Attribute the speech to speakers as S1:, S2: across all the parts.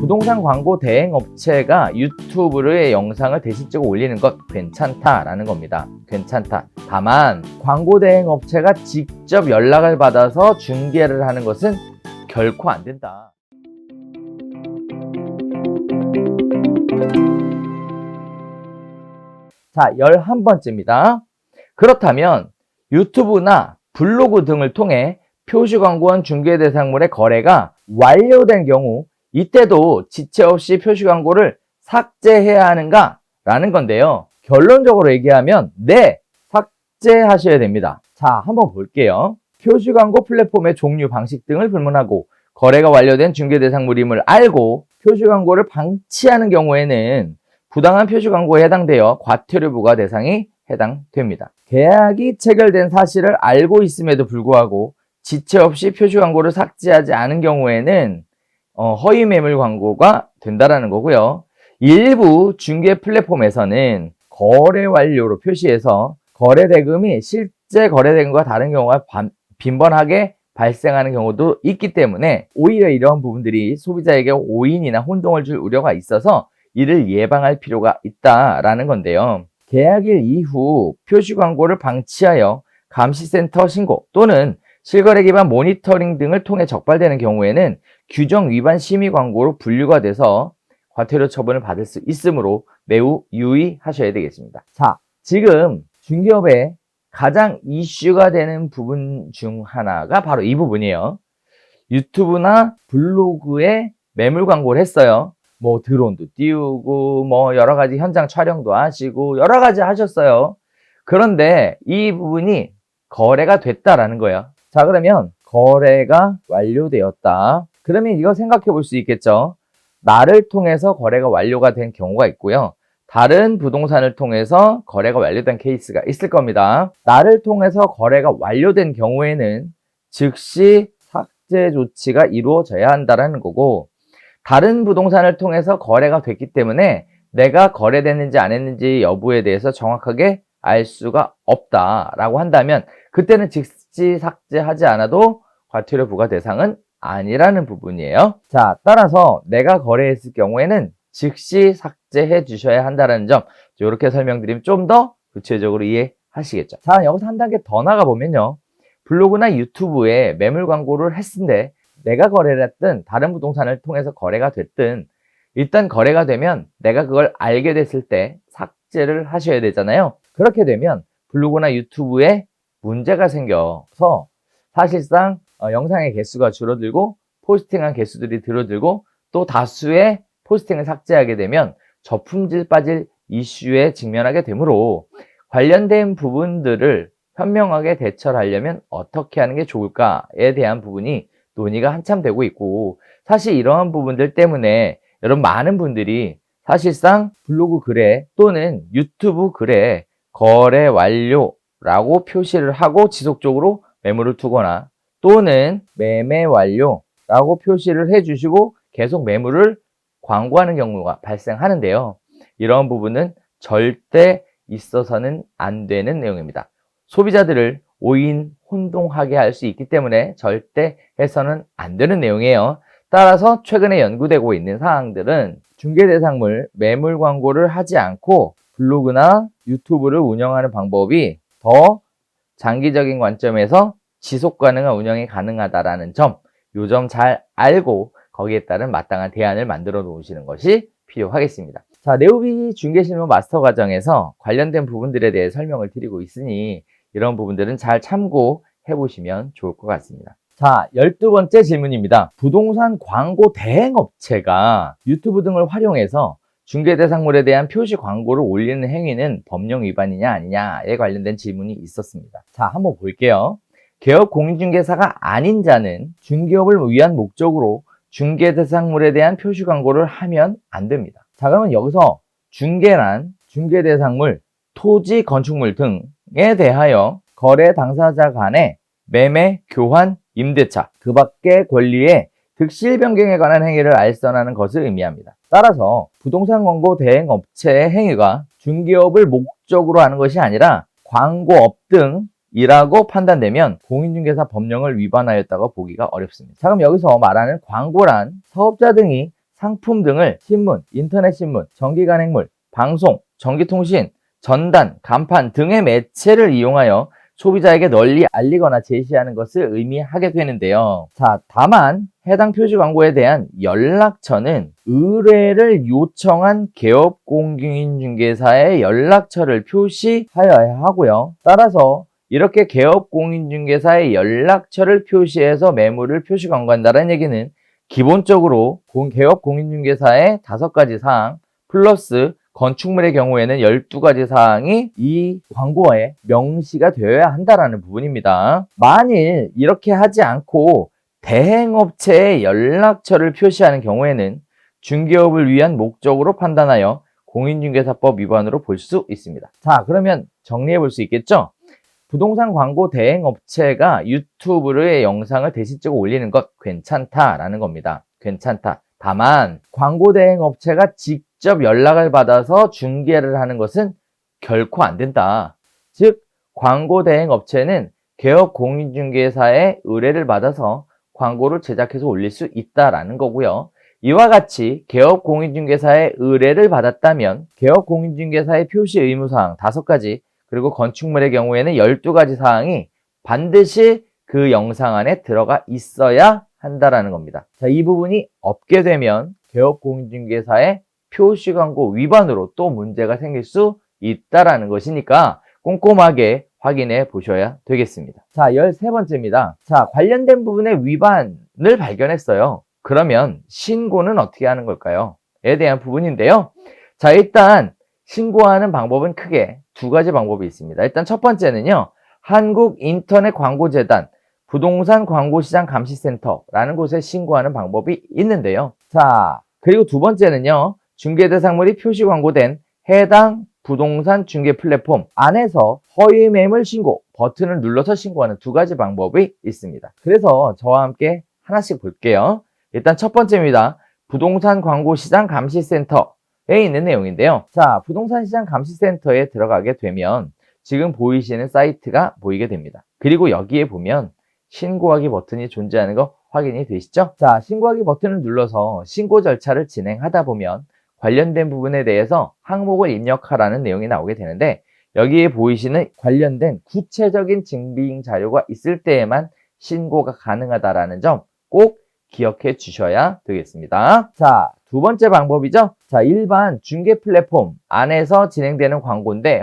S1: 부동산 광고 대행 업체가 유튜브의 영상을 대실적으로 올리는 것 괜찮다라는 겁니다. 괜찮다. 다만 광고 대행 업체가 직접 연락을 받아서 중개를 하는 것은 결코 안 된다. 자, 11번째입니다. 그렇다면 유튜브나 블로그 등을 통해 표시광고원 중개대상물의 거래가 완료된 경우 이때도 지체 없이 표시광고를 삭제해야 하는가? 라는 건데요. 결론적으로 얘기하면 네, 삭제하셔야 됩니다. 자, 한번 볼게요. 표시광고 플랫폼의 종류, 방식 등을 불문하고 거래가 완료된 중개대상물임을 알고 표시광고를 방치하는 경우에는 부당한 표시광고에 해당되어 과태료 부과 대상이 해당됩니다. 계약이 체결된 사실을 알고 있음에도 불구하고 지체 없이 표시광고를 삭제하지 않은 경우에는 허위 매물 광고가 된다라는 거고요. 일부 중개 플랫폼에서는 거래 완료로 표시해서 거래 대금이 실제 거래 대금과 다른 경우가 빈번하게 발생하는 경우도 있기 때문에 오히려 이런 부분들이 소비자에게 오인이나 혼동을 줄 우려가 있어서 이를 예방할 필요가 있다라는 건데요. 계약일 이후 표시 광고를 방치하여 감시센터 신고 또는 실거래 기반 모니터링 등을 통해 적발되는 경우에는 규정 위반 심의 광고로 분류가 돼서 과태료 처분을 받을 수 있으므로 매우 유의하셔야 되겠습니다. 자, 지금 중개업에 가장 이슈가 되는 부분 중 하나가 바로 이 부분이에요. 유튜브나 블로그에 매물 광고를 했어요. 뭐 드론도 띄우고 뭐 여러 가지 현장 촬영도 하시고 여러 가지 하셨어요. 그런데 이 부분이 거래가 됐다라는 거예요. 자, 그러면 거래가 완료되었다. 그러면 이거 생각해 볼 수 있겠죠. 나를 통해서 거래가 완료가 된 경우가 있고요. 다른 부동산을 통해서 거래가 완료된 케이스가 있을 겁니다. 나를 통해서 거래가 완료된 경우에는 즉시 삭제 조치가 이루어져야 한다는 거고, 다른 부동산을 통해서 거래가 됐기 때문에 내가 거래됐는지 안 했는지 여부에 대해서 정확하게 알 수가 없다라고 한다면 그때는 즉시 삭제하지 않아도 과태료 부과 대상은 아니라는 부분이에요. 자, 따라서 내가 거래했을 경우에는 즉시 삭제해 주셔야 한다는 점, 이렇게 설명드리면 좀 더 구체적으로 이해하시겠죠. 자, 여기서 한 단계 더 나가보면요. 블로그나 유튜브에 매물 광고를 했는데 내가 거래를 했든 다른 부동산을 통해서 거래가 됐든 일단 거래가 되면 내가 그걸 알게 됐을 때 삭제를 하셔야 되잖아요. 그렇게 되면 블로그나 유튜브에 문제가 생겨서 사실상 영상의 개수가 줄어들고 포스팅한 개수들이 줄어들고 또 다수의 포스팅을 삭제하게 되면 저품질 빠질 이슈에 직면하게 되므로 관련된 부분들을 현명하게 대처를 하려면 어떻게 하는 게 좋을까에 대한 부분이 논의가 한참 되고 있고, 사실 이러한 부분들 때문에 여러분 많은 분들이 사실상 블로그 글에 또는 유튜브 글에 거래 완료라고 표시를 하고 지속적으로 매물을 두거나 또는 매매 완료라고 표시를 해주시고 계속 매물을 광고하는 경우가 발생하는데요. 이런 부분은 절대 있어서는 안 되는 내용입니다. 소비자들을 오인, 혼동하게 할 수 있기 때문에 절대 해서는 안 되는 내용이에요. 따라서 최근에 연구되고 있는 사항들은 중개대상물 매물 광고를 하지 않고 블로그나 유튜브를 운영하는 방법이 더 장기적인 관점에서 지속 가능한 운영이 가능하다라는 점, 이 점 잘 알고 거기에 따른 마땅한 대안을 만들어 놓으시는 것이 필요하겠습니다. 자, 네오비 중개실무 마스터 과정에서 관련된 부분들에 대해 설명을 드리고 있으니 이런 부분들은 잘 참고해 보시면 좋을 것 같습니다. 자, 12번째 질문입니다. 부동산 광고 대행 업체가 유튜브 등을 활용해서 중개대상물에 대한 표시 광고를 올리는 행위는 법령 위반이냐 아니냐에 관련된 질문이 있었습니다. 자, 한번 볼게요. 개업 공인중개사가 아닌 자는 중개업을 위한 목적으로 중개대상물에 대한 표시 광고를 하면 안 됩니다. 자, 그러면 여기서 중개란 중개대상물, 토지, 건축물 등에 대하여 거래 당사자 간의 매매, 교환, 임대차, 그 밖의 권리의 득실 변경에 관한 행위를 알선하는 것을 의미합니다. 따라서 부동산 광고 대행 업체의 행위가 중개업을 목적으로 하는 것이 아니라 광고업 등이라고 판단되면 공인중개사 법령을 위반하였다고 보기가 어렵습니다. 자, 그럼 여기서 말하는 광고란 사업자 등이 상품 등을 신문, 인터넷 신문, 전기간행물, 방송, 전기통신, 전단, 간판 등의 매체를 이용하여 소비자에게 널리 알리거나 제시하는 것을 의미하게 되는데요. 자, 다만 해당 표시 광고에 대한 연락처는 의뢰를 요청한 개업 공인중개사의 연락처를 표시하여야 하고요. 따라서 이렇게 개업 공인중개사의 연락처를 표시해서 매물을 표시 광고한다는 얘기는 기본적으로 개업 공인중개사의 5가지 사항 플러스 건축물의 경우에는 12가지 사항이 이 광고에 명시가 되어야 한다는 부분입니다. 만일 이렇게 하지 않고 대행업체의 연락처를 표시하는 경우에는 중개업을 위한 목적으로 판단하여 공인중개사법 위반으로 볼 수 있습니다. 자, 그러면 정리해 볼 수 있겠죠? 부동산 광고 대행업체가 유튜브의 영상을 대실적으로 올리는 것 괜찮다라는 겁니다. 괜찮다. 다만 광고 대행업체가 직접 연락을 받아서 중개를 하는 것은 결코 안 된다. 즉 광고 대행업체는 개업 공인중개사의 의뢰를 받아서 광고를 제작해서 올릴 수 있다라는 거고요. 이와 같이 개업 공인중개사의 의뢰를 받았다면 개업 공인중개사의 표시 의무사항 5가지 그리고 건축물의 경우에는 12가지 사항이 반드시 그 영상 안에 들어가 있어야 한다라는 겁니다. 자, 이 부분이 없게 되면 개업 공인중개사의 표시 광고 위반으로 또 문제가 생길 수 있다라는 것이니까 꼼꼼하게 확인해 보셔야 되겠습니다. 자, 13번째입니다. 자, 관련된 부분의 위반을 발견했어요. 그러면 신고는 어떻게 하는 걸까요? 에 대한 부분인데요. 자, 일단 신고하는 방법은 크게 2가지 방법이 있습니다. 일단 첫 번째는요. 한국인터넷광고재단 부동산 광고시장 감시센터라는 곳에 신고하는 방법이 있는데요. 자, 그리고 2번째는요. 중개대상물이 표시 광고된 해당 부동산 중개 플랫폼 안에서 허위 매물 신고 버튼을 눌러서 신고하는 2가지 방법이 있습니다. 그래서 저와 함께 하나씩 볼게요. 일단 첫 번째입니다. 부동산 광고시장 감시센터에 있는 내용인데요. 자, 부동산 시장 감시센터에 들어가게 되면 지금 보이시는 사이트가 보이게 됩니다. 그리고 여기에 보면 신고하기 버튼이 존재하는 거 확인이 되시죠? 자, 신고하기 버튼을 눌러서 신고 절차를 진행하다 보면 관련된 부분에 대해서 항목을 입력하라는 내용이 나오게 되는데 여기에 보이시는 관련된 구체적인 증빙 자료가 있을 때에만 신고가 가능하다라는 점 꼭 기억해 주셔야 되겠습니다. 자, 2번째 방법이죠. 자, 일반 중개 플랫폼 안에서 진행되는 광고인데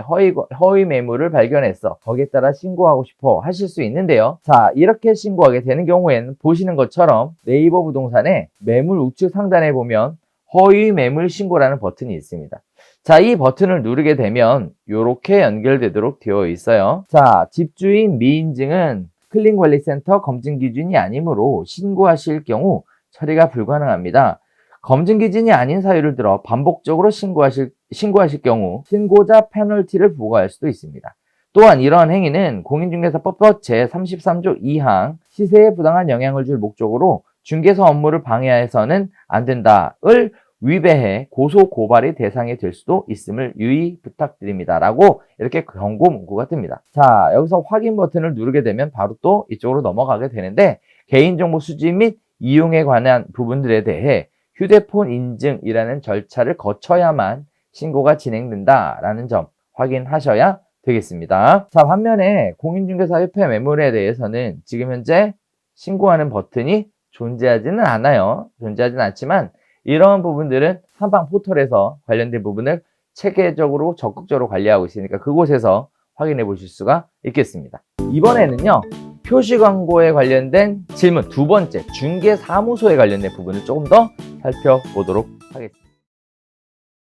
S1: 허위 매물을 발견했어. 거기에 따라 신고하고 싶어 하실 수 있는데요. 자, 이렇게 신고하게 되는 경우에는 보시는 것처럼 네이버 부동산의 매물 우측 상단에 보면 허위 매물 신고라는 버튼이 있습니다. 자, 이 버튼을 누르게 되면 이렇게 연결되도록 되어 있어요. 자, 집주인 미인증은 클린관리센터 검증 기준이 아니므로 신고하실 경우 처리가 불가능합니다. 검증 기준이 아닌 사유를 들어 반복적으로 신고하실 경우 신고자 페널티를 부과할 수도 있습니다. 또한 이러한 행위는 공인중개사법 제33조 2항 시세에 부당한 영향을 줄 목적으로 중개사 업무를 방해해서는 안 된다를 위배해 고소 고발의 대상이 될 수도 있음을 유의 부탁드립니다. 라고 이렇게 경고 문구가 뜹니다. 자, 여기서 확인 버튼을 누르게 되면 바로 또 이쪽으로 넘어가게 되는데 개인정보 수집 및 이용에 관한 부분들에 대해 휴대폰 인증이라는 절차를 거쳐야만 신고가 진행된다라는 점 확인하셔야 되겠습니다. 자, 반면에 공인중개사협회 매물에 대해서는 지금 현재 신고하는 버튼이 존재하지는 않아요. 존재하지는 않지만 이런 부분들은 한방 포털에서 관련된 부분을 체계적으로 적극적으로 관리하고 있으니까 그곳에서 확인해 보실 수가 있겠습니다. 이번에는요. 표시 광고에 관련된 질문 2번째 중개사무소에 관련된 부분을 조금 더 살펴보도록 하겠습니다.